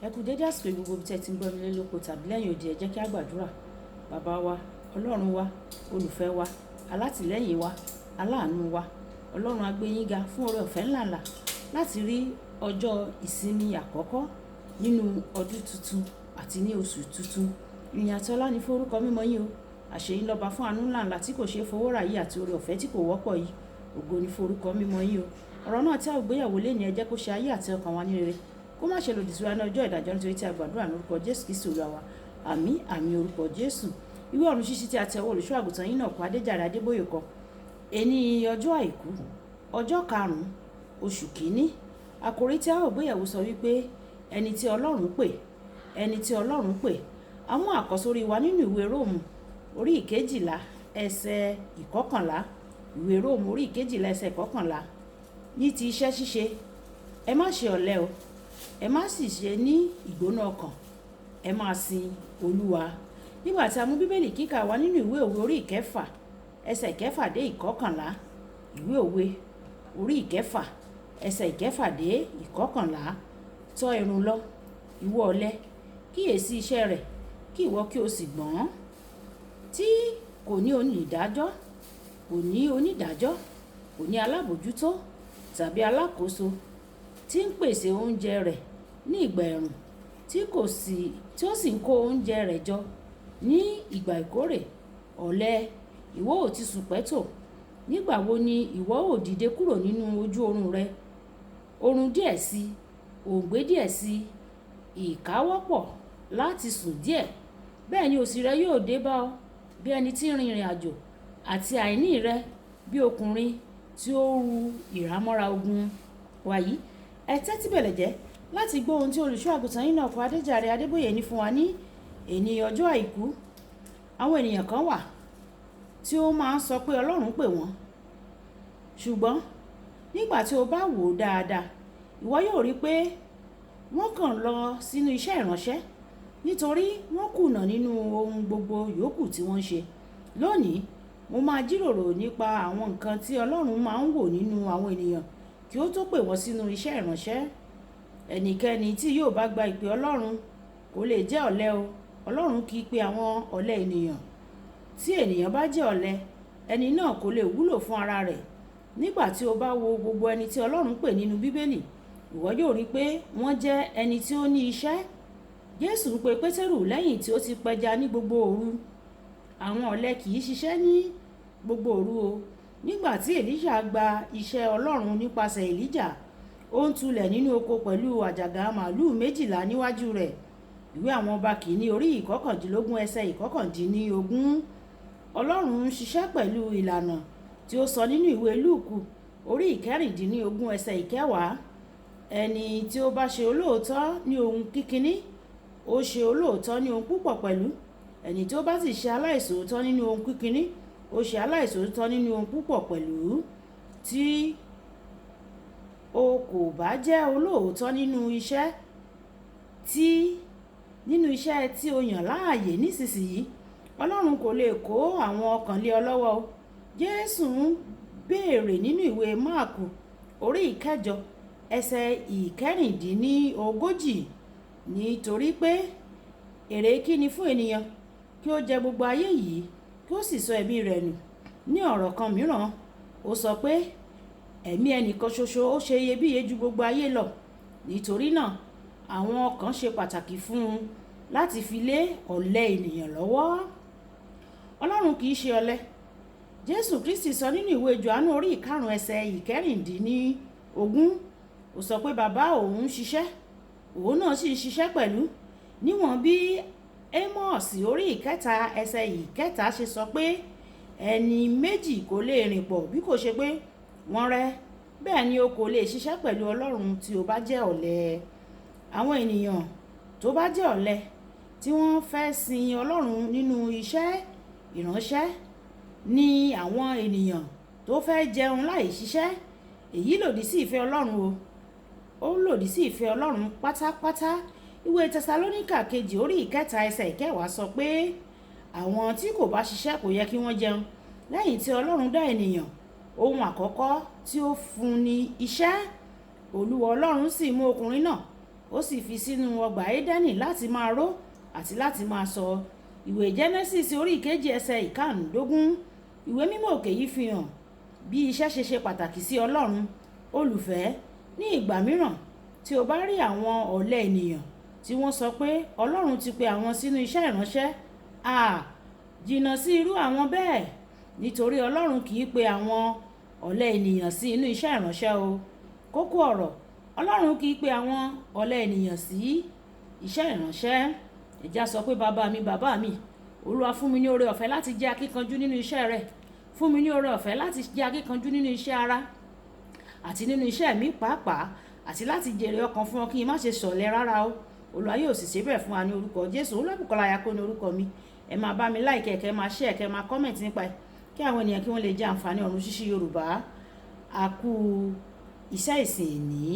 Ẹ kú dédé àsìkò gbogbo bí tẹ́ ti ń gbọ́ mi lé lóko tàbí lẹ́yìn odi, ẹ jẹ́ kí a gbàdúrà. Bàbá wa, Ọlọ́run wa, olùfẹ́ wa, alátìlẹ́yìn wa, aláàánú wa, Ọlọ́run a gbé yín ga fún oore ọ̀fẹ́ ńláńlá láti rí ọjọ́ ìsinmi àkọ́kọ́ nínú ọdún tuntun àti ní oṣù tuntun. Ìyìn àti ọlá ni fún orúkọ mímọ́ yín o. Àṣeyín lọ́ba fún àánú ńláńlá tí kò ṣeé fowó rà yìí àti oore ọ̀fẹ́ tí kò wọ́pọ̀ yìí. Ògo ni fún orúkọ mímọ́ yín o. Ọ̀rọ̀ náà tí a ò gbéyàwó lé ní ẹ jẹ́ kó ṣe ayé àti ọkàn wa ní rere, kó má ṣe lòdì sí wa ní ọjọ́ ìdájọ́, nítorí tí a gbàdúrà ní orúkọ Jésù Kristi Olúwa wa. Àmín àmín orúkọ Jésù. Ìwé ọ̀run ṣíṣí tí a tẹ ọwọ́ olùṣọ́ àgùntàn yín náà kọ Adéjàre Adébóyè kọ. Èní ọjọ́ àìkú ọjọ́ karùn-ún oṣù kìíní. Àkòrí tí a ò gbéyàwó sọ wípé ẹni tí Ọlọ́run pè, ẹni tí Ọlọ́run pè. Àwọn àkọ́sórí wa nínú ìwé Róòmù orí ìkejìlá ẹsẹ̀ ìkọkànlá. Ìwé Róòmù orí ìkejìlá ẹsẹ̀ ìkọkànlá. Ní ti iṣẹ́ ṣíṣe, ẹ má ṣe ọ̀lẹ o, ẹ má sì ṣe ní ìgbóná ọkàn, ẹ máa sin Olúwa. Nígbà tí a mú bíbélì kíkà wa nínú ìwé òwe orí ìkẹfà ẹsẹ̀ ìkẹfà dé ìkọkànlá. Ìwé òwe orí ìkẹfà ẹsẹ̀ ìkẹfà dé ìkọkànlá. Tọ́ ẹrun lọ, ìwọ ọ̀lẹ, kíyèsí iṣẹ́ rẹ̀, kí ìwọ kí o sì gbọ́n. Tí kò ní onídàájọ́, kò ní onídàájọ́, kò ní alábòjútó tàbí alákòóso tí ń pèsè oúnjẹ rẹ̀ ní ìgbà ẹ̀rùn, tí ó sì ń kó oúnjẹ rẹ̀ jọ ní ìgbà ìkórè. Ọ̀lẹ, ìwọ ò ti sùn pẹ́tò. Nígbà wo ni ìwọ ò dìde kúrò nínú ojú oorun rẹ? Oorun díẹ̀ sí, òǹgbẹ díẹ̀ sí, ìkáwọ́pọ̀ láti sùn díẹ̀. Bẹ́ẹ̀ ni òṣì rẹ yóò dé bá ọ bí ẹni tí ń rin ìrìn àjò, àti àìní rẹ bí ọkùnrin tí ó ru ìhámọ́ra ogun. Wàyí, ẹ tẹ́tí bẹ̀lẹ̀ jẹ́ láti gbọ́ ohun tí olùṣọ́ àgùntàn yín náà kọ Adéjàre Adébóyè ní fún wa ní èní ọjọ́ àìkú. Àwọn ènìyàn kan wà tí ó máa ń sọ pé Ọlọ́run pè wọ́n, ṣùgbọ́n nígbà tí o bá wò ó dáadáa, ìwọ yóò rí pé wọ́n kàn lọ sínú iṣẹ́ ìránṣẹ́ nítorí wọ́n kùnà nínú ohun gbogbo yòókù tí wọ́n ń ṣe. Lónìí, mo máa jíròrò nípa àwọn nǹkan tí Ọlọ́run máa ń wò nínú àwọn ènìyàn kí ó tó pè wọ́n sínú iṣẹ́ ìránṣẹ́. Ẹnikẹ́ni tí yóò bá gba ìpè Ọlọ́run kò lè jẹ́ ọ̀lẹ o. Ọlọ́run kì í pe àwọn ọ̀lẹ ènìyàn. Tí ènìyàn bá jẹ́ ọ̀lẹ, ẹni náà kò lè wúlò fún ara rẹ̀. Nígbà tí o bá wo gbogbo ẹni tí Ọlọ́run pè nínú Bíbélì, ìwọ yóò rí pé wọ́n jẹ́ ẹni tí ó ní iṣẹ́. Jésù pe Pétérù lẹ́yìn tí ó ti pẹja ní gbogbo òru. Àwọn ọ̀lẹ kì í ṣiṣẹ́ ní gbogbo òru o. Nígbà tí Èlíjà gba iṣẹ́ Ọlọ́run nípasẹ̀ Èlíjà, ó ń tulẹ̀ nínú oko pẹ̀lú àjàgà màlúù 12 níwájú rẹ̀. Ìwé àwọn ọba kìíní orí ìkọkàndínlógún ẹsẹ̀ ìkọkàndínlógún. Ọlọ́run ń ṣiṣẹ́ pẹ̀lú ìlànà tí ó sọ nínú ìwé Lúùkù orí ìkẹrìndínlógún ẹsẹ̀ ìkẹwàá. Ẹni tí ó bá ṣe olóòótọ́ ní ohun kíkiní, ó ṣe olóòótọ́ ní ohun púpọ̀ pẹ̀lú. Ẹni tí ó bá sì ṣe aláìṣòótọ́ nínú ohun kíkiní, ó ṣe aláìṣòótọ́ nínú ohun púpọ̀ pẹ̀lú. Tí o kò bá jẹ́ olóòótọ́ nínú iṣẹ́ tí o yàn láàyè nísinsìnyí, Ọlọ́run kò lè kó àwọn ọkàn lé ọ lọ́wọ́ o. Jésù ń béèrè nínú ìwé Máàkù orí ìkẹjọ ẹsẹ̀ ìkẹrìndínlógójì. Nítorí pé èrè kí ni fún ènìyàn kí ó jẹ gbogbo ayé yìí kí ó sì sọ ẹ̀mí rẹ̀ nù? Ní ọ̀rọ̀ kan mìíràn, ó sọ pé ẹ̀mí ẹnìkan ṣoṣo ó ṣe iyebíye ju gbogbo ayé lọ. Nítorí náà, àwọn ọkàn ṣe pàtàkì fún un láti fi lé ọ̀lẹ ènìyàn lọ́wọ́. Ọlọ́run kì í ṣe ọ̀lẹ. Jésù Kristi sọ nínú ìwé Jòhánù orí ìkarùn-ún ẹsẹ̀ ìkẹrìndínlógún. Ó sọ pé bàbá òun ń ṣiṣẹ́, òun náà sì ń ṣiṣẹ́ pẹ̀lú. Níwọ̀n bí Ámósì orí ìkẹta ẹsẹ̀ ìkẹta ṣe sọ pé ẹni méjì kò lè rìn pọ̀ bí kò ṣe pé wọ́n rẹ́. Bẹ́ẹ̀ ni o kò lè ṣiṣẹ́ pẹ̀lú Ọlọ́run tí o bá jẹ́ ọ̀lẹ. Àwọn ènìyàn tó bá jẹ́ ọ̀lẹ tí wọ́n fẹ́ sin Ọlọ́run nínú iṣẹ́ ìránṣẹ́ ni àwọn ènìyàn tó fẹ́ jẹun láì ṣiṣẹ́. Èyí lòdì sí ìfẹ́ Ọlọ́run o. Ó lòdì sí ìfẹ́ Ọlọ́run pátápátá. Ìwé Tẹsalóníkà kejì orí ìkẹta ẹsẹ̀ ìkẹwàá sọ pé àwọn tí kò bá ṣiṣẹ́ kò yẹ kí wọ́n jẹun. Lẹ́yìn tí Ọlọ́run dá ènìyàn, ohun àkọ́kọ́ tí ó fún ni iṣẹ́. Olúwa Ọlọ́run sì mú ọkùnrin náà, ó sì fi sínú ọgbà Édẹ́nì láti máa ró àti láti máa sọ. Ìwé Genesis orí ìkejì ẹsẹ̀ ìkarùndógún. Ìwé mímọ́ òkè yìí fi hàn bí iṣẹ́ ṣe pàtàkì sí Ọlọ́run. Olùfẹ́, ní ìgbà mìíràn tí o bá rí àwọn ọ̀lẹ ènìyàn tí wọ́n sọ pé Ọlọ́run ti pe àwọn sínú iṣẹ́ ìránṣẹ́, jìnnà sí irú àwọn bẹ́ẹ̀, nítorí Ọlọ́run kì í pe àwọn ọ̀lẹ ènìyàn sí inú iṣẹ́ ìránṣẹ́ o. Kókó ọ̀rọ̀: Ọlọ́run kì í pe àwọn ọ̀lẹ ènìyàn sí iṣẹ́ ìránṣẹ́. Ẹ̀já sọ pé bàbá mi, Olúwa fún mi ní oore ọ̀fẹ́ láti jẹ́ akíkanjú nínú iṣẹ́ rẹ̀. Fún mi ní oore ọ̀fẹ́ láti jẹ́ akíkanjú nínú iṣẹ́ ara àti nínú iṣẹ́ mi pàápàá, àti láti jèrè ọkàn fún ọ kí n má ṣe ṣọ̀lẹ rárá o. Olúwa yóò sì ṣe bẹ́ẹ̀ fún wa ní orúkọ Jésù. Olúwabùkọ́lá Ayako ní orúkọ mi. Ẹ máa bá mi like, kẹ́ máa share, kẹ́ máa comment nípa ẹ̀ kí àwọn ènìyàn kí wọ́n lè jẹ àǹfààní ọ̀run ṣíṣí Yorùbá. A kú iṣẹ́ ìsìn ní.